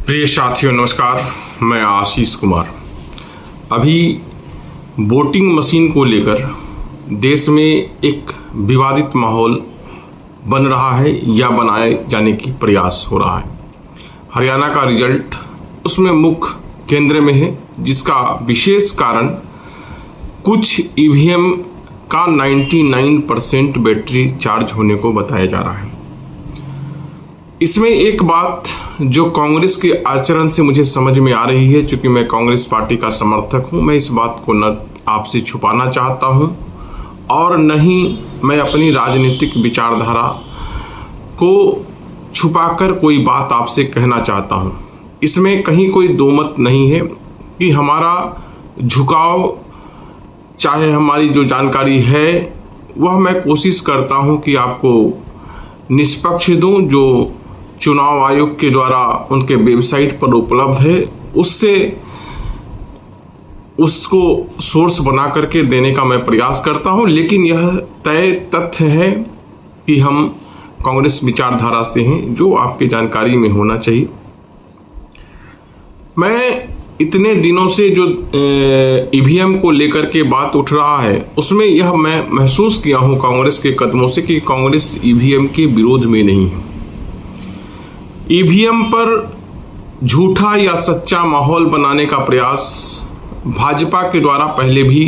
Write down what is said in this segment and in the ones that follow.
प्रिय साथियों नमस्कार, मैं आशीष कुमार। अभी वोटिंग मशीन को लेकर देश में एक विवादित माहौल बन रहा है या बनाए जाने की प्रयास हो रहा है। हरियाणा का रिजल्ट उसमें मुख्य केंद्र में है, जिसका विशेष कारण कुछ ईवीएम का 99% बैटरी चार्ज होने को बताया जा रहा है। इसमें एक बात जो कांग्रेस के आचरण से मुझे समझ में आ रही है, चूंकि मैं कांग्रेस पार्टी का समर्थक हूं, मैं इस बात को न आपसे छुपाना चाहता हूं और न ही मैं अपनी राजनीतिक विचारधारा को छुपाकर कोई बात आपसे कहना चाहता हूं। इसमें कहीं कोई दो मत नहीं है कि हमारा झुकाव, चाहे हमारी जो जानकारी है वह मैं कोशिश करता हूं कि आपको निष्पक्ष दूं, जो चुनाव आयोग के द्वारा उनके वेबसाइट पर उपलब्ध है उससे उसको सोर्स बना करके देने का मैं प्रयास करता हूं। लेकिन यह तय तथ्य है कि हम कांग्रेस विचारधारा से हैं, जो आपकी जानकारी में होना चाहिए। मैं इतने दिनों से जो ईवीएम को लेकर के बात उठ रहा है उसमें यह मैं महसूस किया हूं कांग्रेस के कदमों से कि कांग्रेस ईवीएम के विरोध में नहीं है। ईवीएम पर झूठा या सच्चा माहौल बनाने का प्रयास भाजपा के द्वारा पहले भी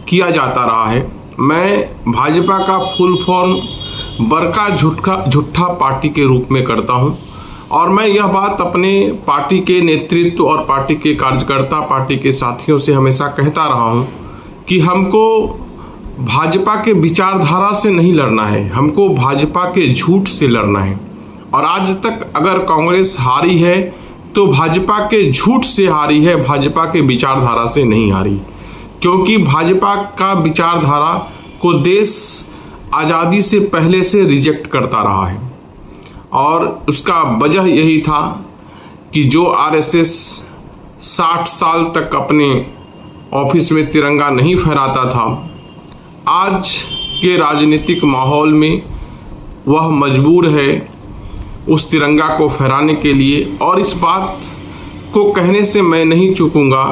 किया जाता रहा है। मैं भाजपा का फुल फॉर्म बड़का झूठा पार्टी के रूप में करता हूं और मैं यह बात अपने पार्टी के नेतृत्व और पार्टी के कार्यकर्ता, पार्टी के साथियों से हमेशा कहता रहा हूं कि हमको भाजपा के विचारधारा से नहीं लड़ना है, हमको भाजपा के झूठ से लड़ना है। और आज तक अगर कांग्रेस हारी है तो भाजपा के झूठ से हारी है, भाजपा के विचारधारा से नहीं हारी। क्योंकि भाजपा का विचारधारा को देश आज़ादी से पहले से रिजेक्ट करता रहा है और उसका वजह यही था कि जो आरएसएस 60 साल तक अपने ऑफिस में तिरंगा नहीं फहराता था, आज के राजनीतिक माहौल में वह मजबूर है उस तिरंगा को फहराने के लिए। और इस बात को कहने से मैं नहीं चूकूंगा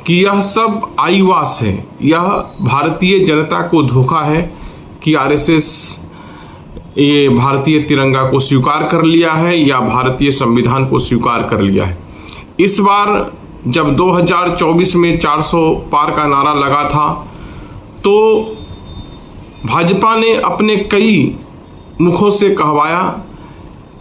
कि यह सब आईवास है, यह भारतीय जनता को धोखा है कि आरएसएस ये भारतीय तिरंगा को स्वीकार कर लिया है या भारतीय संविधान को स्वीकार कर लिया है। इस बार जब 2024 में 400 पार का नारा लगा था तो भाजपा ने अपने कई मुखों से कहवाया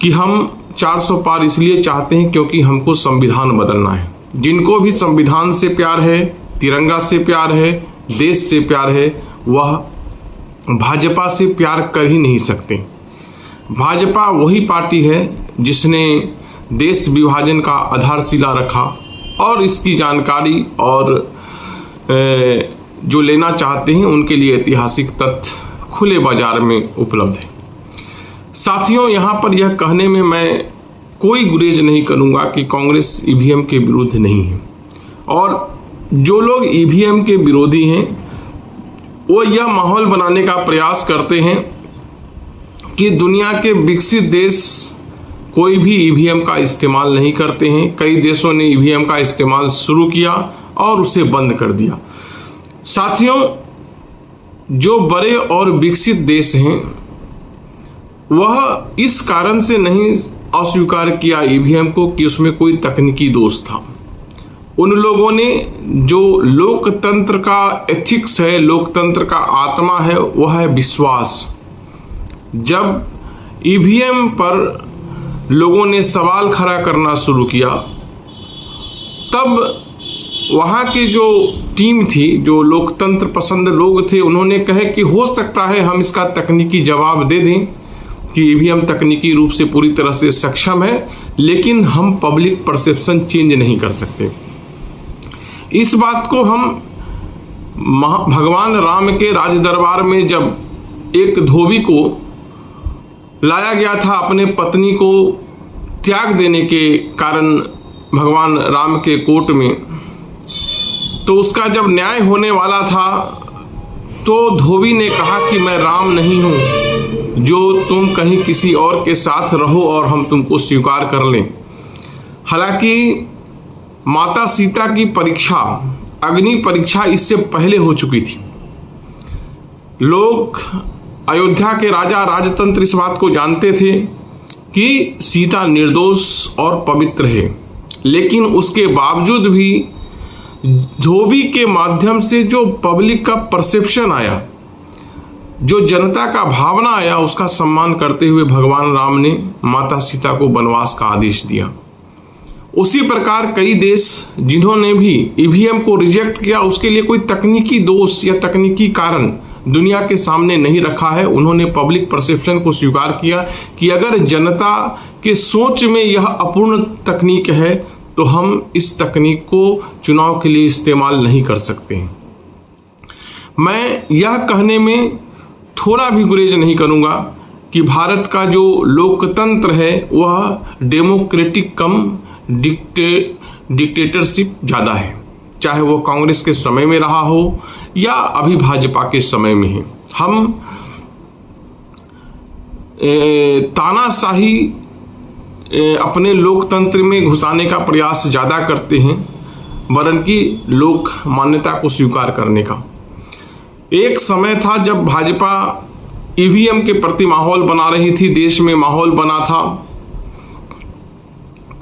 कि हम 400 पार इसलिए चाहते हैं क्योंकि हमको संविधान बदलना है। जिनको भी संविधान से प्यार है, तिरंगा से प्यार है, देश से प्यार है, वह भाजपा से प्यार कर ही नहीं सकते। भाजपा वही पार्टी है जिसने देश विभाजन का आधारशिला रखा और इसकी जानकारी और जो लेना चाहते हैं उनके लिए ऐतिहासिक तथ्य खुले बाजार में उपलब्ध है। साथियों, यहाँ पर यह कहने में मैं कोई गुरेज नहीं करूँगा कि कांग्रेस ईवीएम के विरुद्ध नहीं है और जो लोग ईवीएम के विरोधी हैं वो यह माहौल बनाने का प्रयास करते हैं कि दुनिया के विकसित देश कोई भी ईवीएम का इस्तेमाल नहीं करते हैं। कई देशों ने ईवीएम का इस्तेमाल शुरू किया और उसे बंद कर दिया। साथियों, जो बड़े और विकसित देश हैं वह इस कारण से नहीं अस्वीकार किया ईवीएम को कि उसमें कोई तकनीकी दोष था। उन लोगों ने जो लोकतंत्र का एथिक्स है, लोकतंत्र का आत्मा है, वह है विश्वास। जब ईवीएम पर लोगों ने सवाल खड़ा करना शुरू किया तब वहाँ की जो टीम थी, जो लोकतंत्र पसंद लोग थे, उन्होंने कहे कि हो सकता है हम इसका तकनीकी जवाब दे दें कि ईवीएम तकनीकी रूप से पूरी तरह से सक्षम है, लेकिन हम पब्लिक परसेप्शन चेंज नहीं कर सकते। इस बात को हम भगवान राम के राज दरबार में जब एक धोबी को लाया गया था अपने पत्नी को त्याग देने के कारण भगवान राम के कोर्ट में, तो उसका जब न्याय होने वाला था तो धोबी ने कहा कि मैं राम नहीं हूं जो तुम कहीं किसी और के साथ रहो और हम तुमको स्वीकार कर लें। हालांकि माता सीता की परीक्षा, अग्नि परीक्षा इससे पहले हो चुकी थी। लोग, अयोध्या के राजा, राजतंत्र इस बात को जानते थे कि सीता निर्दोष और पवित्र है, लेकिन उसके बावजूद भी धोबी के माध्यम से जो पब्लिक का परसेप्शन आया, जो जनता का भावना आया, उसका सम्मान करते हुए भगवान राम ने माता सीता को वनवास का आदेश दिया। उसी प्रकार कई देश जिन्होंने भी ईवीएम को रिजेक्ट किया, उसके लिए कोई तकनीकी दोष या तकनीकी कारण दुनिया के सामने नहीं रखा है। उन्होंने पब्लिक परसेप्शन को स्वीकार किया कि अगर जनता के सोच में यह अपूर्ण तकनीक है तो हम इस तकनीक को चुनाव के लिए इस्तेमाल नहीं कर सकते हैं। मैं यह कहने में थोड़ा भी गुरेज नहीं करूंगा कि भारत का जो लोकतंत्र है वह डेमोक्रेटिक कम डिक्टेटरशिप ज़्यादा है, चाहे वो कांग्रेस के समय में रहा हो या अभी भाजपा के समय में है। हम तानाशाही अपने लोकतंत्र में घुसाने का प्रयास ज़्यादा करते हैं वरन कि लोक मान्यता को स्वीकार करने का। एक समय था जब भाजपा ईवीएम के प्रति माहौल बना रही थी, देश में माहौल बना था,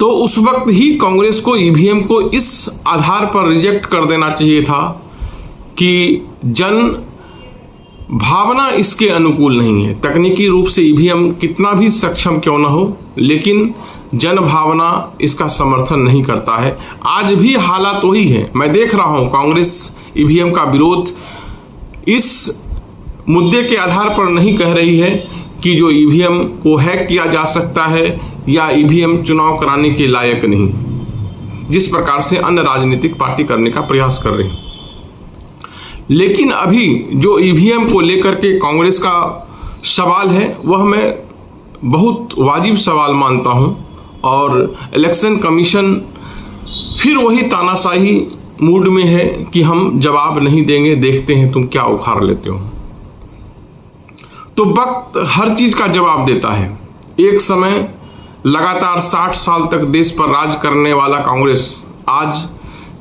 तो उस वक्त ही कांग्रेस को ईवीएम को इस आधार पर रिजेक्ट कर देना चाहिए था कि जन भावना इसके अनुकूल नहीं है। तकनीकी रूप से ईवीएम कितना भी सक्षम क्यों न हो, लेकिन जन भावना इसका समर्थन नहीं करता है। आज भी हालात वही है। मैं देख रहा हूं कांग्रेस ईवीएम का विरोध इस मुद्दे के आधार पर नहीं कह रही है कि जो ईवीएम को हैक किया जा सकता है या ईवीएम चुनाव कराने के लायक नहीं, जिस प्रकार से अन्य राजनीतिक पार्टी करने का प्रयास कर रही है। लेकिन अभी जो ईवीएम को लेकर के कांग्रेस का सवाल है वह मैं बहुत वाजिब सवाल मानता हूं, और इलेक्शन कमीशन फिर वही तानाशाही मूड में है कि हम जवाब नहीं देंगे, देखते हैं तुम क्या उखाड़ लेते हो। तो वक्त हर चीज का जवाब देता है। एक समय लगातार 60 साल तक देश पर राज करने वाला कांग्रेस आज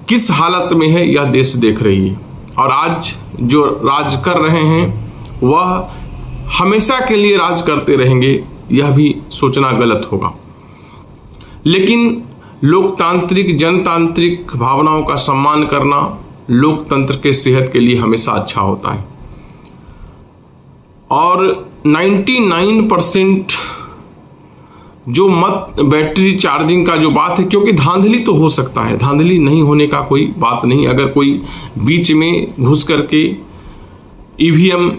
किस हालत में है यह देश देख रही है, और आज जो राज कर रहे हैं वह हमेशा के लिए राज करते रहेंगे, यह भी सोचना गलत होगा। लेकिन लोकतांत्रिक, जनतांत्रिक भावनाओं का सम्मान करना लोकतंत्र के सेहत के लिए हमेशा अच्छा होता है। और 99% जो मत बैटरी चार्जिंग का जो बात है, क्योंकि धांधली तो हो सकता है, धांधली नहीं होने का कोई बात नहीं। अगर कोई बीच में घुस करके ईवीएम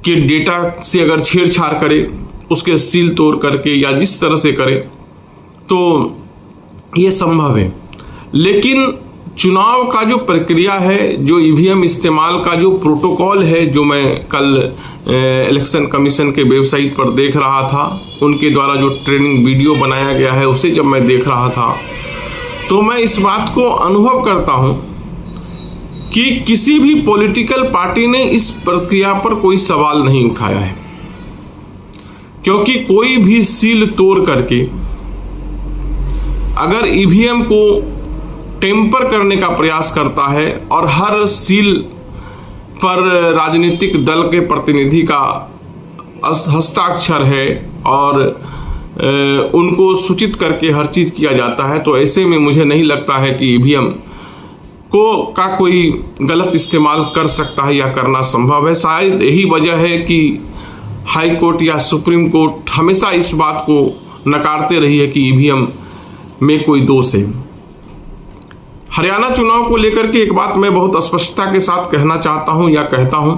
के डेटा से अगर छेड़छाड़ करे, उसके सील तोड़ करके या जिस तरह से करे, तो ये संभव है। लेकिन चुनाव का जो प्रक्रिया है, जो ईवीएम इस्तेमाल का जो प्रोटोकॉल है, जो मैं कल इलेक्शन कमीशन के वेबसाइट पर देख रहा था, उनके द्वारा जो ट्रेनिंग वीडियो बनाया गया है, उसे जब मैं देख रहा था तो मैं इस बात को अनुभव करता हूं कि किसी भी पॉलिटिकल पार्टी ने इस प्रक्रिया पर कोई सवाल नहीं उठाया है, क्योंकि कोई भी सील तोड़ करके अगर ईवीएम को टेम्पर करने का प्रयास करता है और हर सील पर राजनीतिक दल के प्रतिनिधि का हस्ताक्षर है और उनको सूचित करके हर चीज किया जाता है, तो ऐसे में मुझे नहीं लगता है कि ईवीएम का कोई गलत इस्तेमाल कर सकता है या करना संभव है। शायद यही वजह है कि हाई कोर्ट या सुप्रीम कोर्ट हमेशा इस बात को नकारते रही है कि ईवीएम में कोई दोष है। हरियाणा चुनाव को लेकर के एक बात मैं बहुत स्पष्टता के साथ कहना चाहता हूं या कहता हूं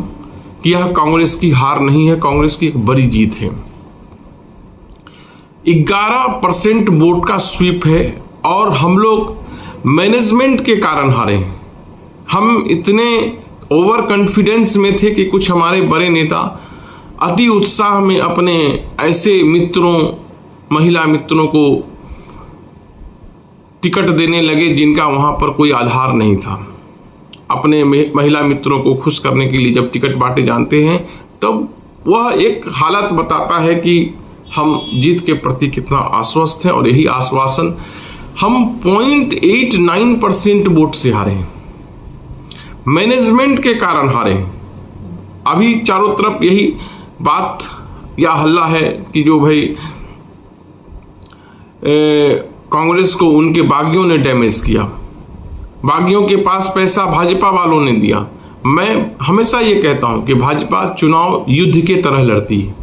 कि यह कांग्रेस की हार नहीं है, कांग्रेस की एक बड़ी जीत है। 11% वोट का स्वीप है और हम लोग मैनेजमेंट के कारण हारे हैं। हम इतने ओवर कॉन्फिडेंस में थे कि कुछ हमारे बड़े नेता अति उत्साह में अपने ऐसे मित्रों, महिला मित्रों को टिकट देने लगे जिनका वहां पर कोई आधार नहीं था। अपने महिला मित्रों को खुश करने के लिए जब टिकट बांटे जानते हैं, तब वह एक हालत बताता है कि हम जीत के प्रति कितना आश्वस्त हैं, और यही आश्वासन हम 0.89% वोट से हारे हैं, मैनेजमेंट के कारण हारे हैं। अभी चारों तरफ यही बात या हल्ला है कि जो भाई कांग्रेस को उनके बागियों ने डैमेज किया, बागियों के पास पैसा भाजपा वालों ने दिया। मैं हमेशा ये कहता हूं कि भाजपा चुनाव युद्ध के तरह लड़ती है,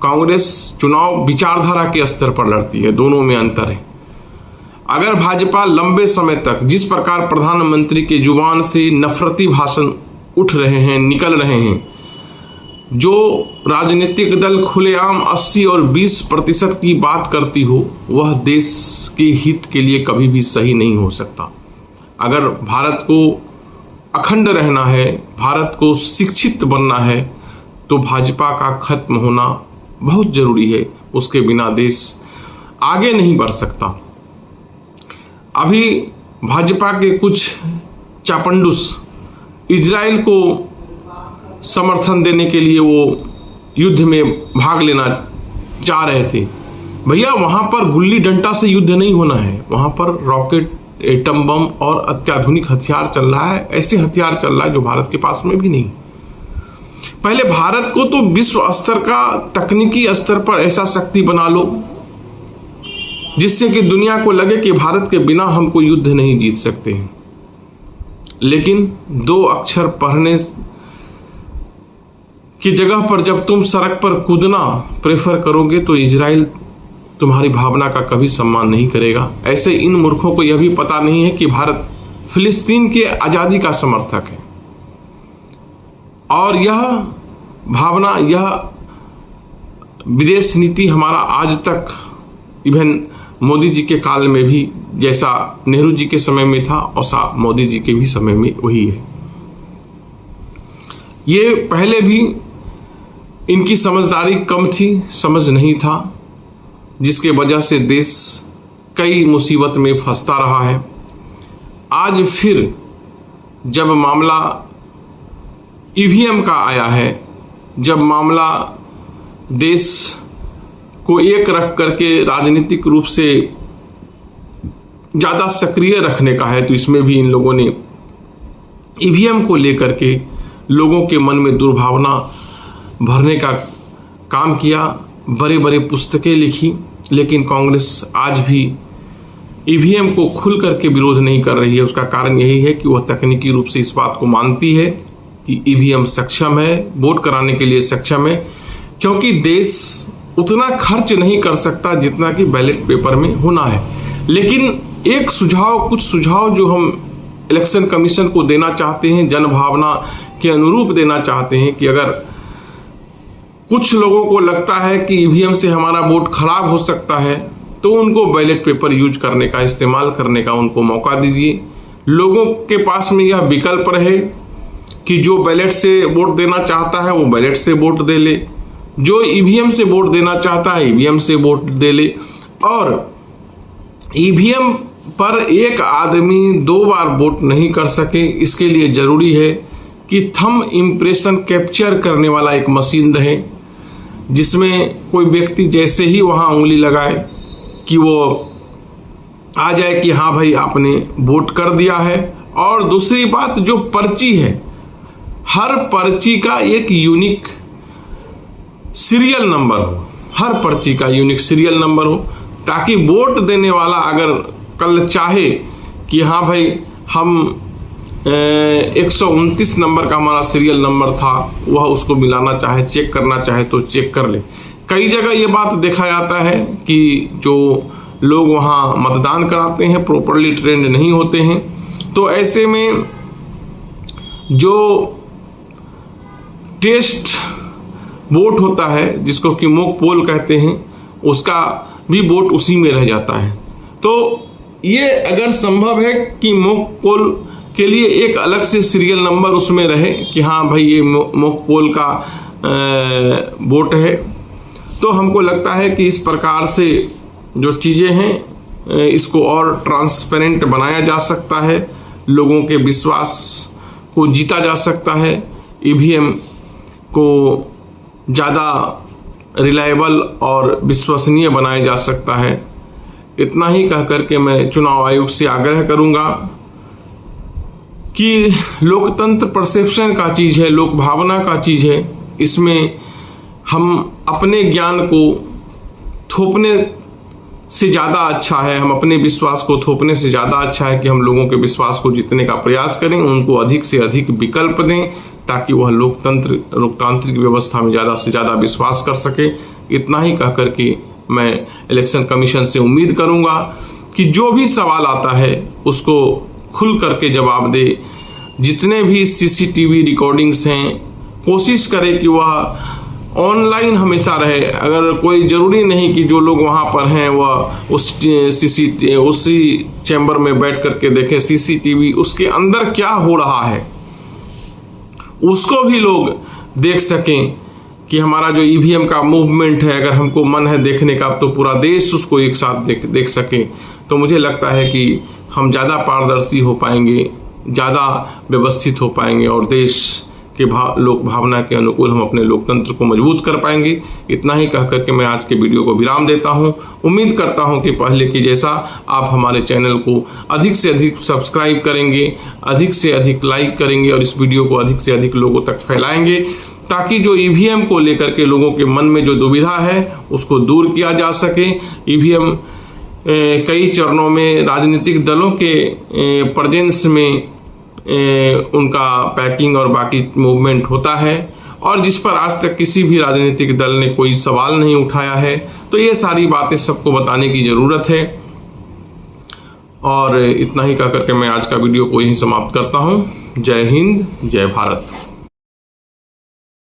कांग्रेस चुनाव विचारधारा के स्तर पर लड़ती है, दोनों में अंतर है। अगर भाजपा लंबे समय तक जिस प्रकार प्रधानमंत्री के जुबान से नफरती भाषण उठ रहे हैं, निकल रहे हैं, जो राजनीतिक दल खुलेआम 80 और 20% की बात करती हो, वह देश के हित के लिए कभी भी सही नहीं हो सकता। अगर भारत को अखंड रहना है, भारत को शिक्षित बनना है, तो भाजपा का खत्म होना बहुत जरूरी है। उसके बिना देश आगे नहीं बढ़ सकता। अभी भाजपा के कुछ चापंडुस इजराइल को समर्थन देने के लिए वो युद्ध में भाग लेना चाह रहे थे। भैया, वहां पर गुल्ली डंडा से युद्ध नहीं होना है, वहां पर रॉकेट, एटम बम और अत्याधुनिक हथियार चल रहा है। ऐसे हथियार चल रहा है जो भारत के पास में भी नहीं। पहले भारत को तो विश्व स्तर का, तकनीकी स्तर पर ऐसा शक्ति बना लो जिससे कि दुनिया को लगे कि भारत के बिना हम कोई युद्ध नहीं जीत सकते हैं। लेकिन 2 अक्षर पढ़ने की जगह पर जब तुम सड़क पर कूदना प्रेफर करोगे तो इजराइल तुम्हारी भावना का कभी सम्मान नहीं करेगा। ऐसे इन मूर्खों को यह भी पता नहीं है कि भारत फिलिस्तीन के आजादी का समर्थक है, और यह भावना, यह विदेश नीति हमारा आज तक, इवन मोदी जी के काल में भी जैसा नेहरू जी के समय में था, वैसा मोदी जी के भी समय में वही है। ये पहले भी इनकी समझदारी कम थी, समझ नहीं था, जिसके वजह से देश कई मुसीबत में फंसता रहा है। आज फिर जब मामला ईवीएम का आया है, जब मामला देश को एक रख करके राजनीतिक रूप से ज़्यादा सक्रिय रखने का है, तो इसमें भी इन लोगों ने ईवीएम को लेकर के लोगों के मन में दुर्भावना भरने का काम किया, बड़े बड़े पुस्तकें लिखी। लेकिन कांग्रेस आज भी ईवीएम को खुल करके विरोध नहीं कर रही है। उसका कारण यही है कि वह तकनीकी रूप से इस बात को मानती है कि ईवीएम सक्षम है, वोट कराने के लिए सक्षम है, क्योंकि देश उतना खर्च नहीं कर सकता जितना कि बैलेट पेपर में होना है। लेकिन एक सुझाव, कुछ सुझाव जो हम इलेक्शन कमीशन को देना चाहते हैं, जनभावना के अनुरूप देना चाहते हैं, कि अगर कुछ लोगों को लगता है कि ईवीएम से हमारा वोट खराब हो सकता है, तो उनको बैलेट पेपर यूज करने का, इस्तेमाल करने का उनको मौका दीजिए। लोगों के पास में यह विकल्प रहे कि जो बैलेट से वोट देना चाहता है वो बैलेट से वोट दे ले, जो ईवीएम से वोट देना चाहता है ईवीएम से वोट दे ले। और ईवीएम पर एक आदमी 2 बार वोट नहीं कर सके, इसके लिए जरूरी है कि थंब इम्प्रेशन कैप्चर करने वाला एक मशीन रहे, जिसमें कोई व्यक्ति जैसे ही वहां उंगली लगाए कि वो आ जाए कि हाँ भाई आपने वोट कर दिया है। और दूसरी बात, जो पर्ची है, हर पर्ची का एक यूनिक सीरियल नंबर हो, हर पर्ची का यूनिक सीरियल नंबर हो, ताकि वोट देने वाला अगर कल चाहे कि हाँ भाई हम 129 नंबर का हमारा सीरियल नंबर था, वह उसको मिलाना चाहे, चेक करना चाहे तो चेक कर ले। कई जगह ये बात देखा जाता है कि जो लोग वहाँ मतदान कराते हैं प्रॉपरली ट्रेंड नहीं होते हैं, तो ऐसे में जो टेस्ट वोट होता है, जिसको कि मॉक पोल कहते हैं, उसका भी वोट उसी में रह जाता है। तो ये अगर संभव है कि मॉक पोल के लिए एक अलग से सीरियल नंबर उसमें रहे कि हाँ भाई ये मॉक पोल का वोट है, तो हमको लगता है कि इस प्रकार से जो चीज़ें हैं इसको और ट्रांसपेरेंट बनाया जा सकता है, लोगों के विश्वास को जीता जा सकता है, ईवीएम को ज़्यादा रिलायबल और विश्वसनीय बनाया जा सकता है। इतना ही कह करके मैं चुनाव आयोग से आग्रह करूंगा कि लोकतंत्र परसेप्शन का चीज़ है, लोक भावना का चीज़ है। इसमें हम अपने ज्ञान को थोपने से ज़्यादा अच्छा है, हम अपने विश्वास को थोपने से ज़्यादा अच्छा है कि हम लोगों के विश्वास को जीतने का प्रयास करें, उनको अधिक से अधिक विकल्प दें ताकि वह लोकतांत्रिक व्यवस्था में ज़्यादा से ज़्यादा विश्वास कर सके। इतना ही कह करके मैं इलेक्शन कमीशन से उम्मीद करूंगा कि जो भी सवाल आता है उसको खुल करके जवाब दे। जितने भी सीसीटीवी रिकॉर्डिंग्स हैं कोशिश करें कि वह ऑनलाइन हमेशा रहे। अगर कोई ज़रूरी नहीं कि जो लोग वहाँ पर हैं वह उसी चैम्बर में बैठ करके देखें सीसीटीवी, उसके अंदर क्या हो रहा है उसको भी लोग देख सकें कि हमारा जो ईवीएम का मूवमेंट है, अगर हमको मन है देखने का तो पूरा देश उसको एक साथ देख सके। तो मुझे लगता है कि हम ज़्यादा पारदर्शी हो पाएंगे, ज़्यादा व्यवस्थित हो पाएंगे और देश के लोक भावना के अनुकूल हम अपने लोकतंत्र को मजबूत कर पाएंगे। इतना ही कह करके मैं आज के वीडियो को विराम देता हूं। उम्मीद करता हूं कि पहले की जैसा आप हमारे चैनल को अधिक से अधिक सब्सक्राइब करेंगे, अधिक से अधिक लाइक करेंगे और इस वीडियो को अधिक से अधिक लोगों तक फैलाएंगे ताकि जो ईवीएम को लेकर के लोगों के मन में जो दुविधा है उसको दूर किया जा सके। ईवीएम कई चरणों में राजनीतिक दलों के प्रेजेंस में उनका पैकिंग और बाकी मूवमेंट होता है और जिस पर आज तक किसी भी राजनीतिक दल ने कोई सवाल नहीं उठाया है। तो ये सारी बातें सबको बताने की ज़रूरत है। और इतना ही कह करके मैं आज का वीडियो को यहीं समाप्त करता हूँ। जय हिंद, जय भारत।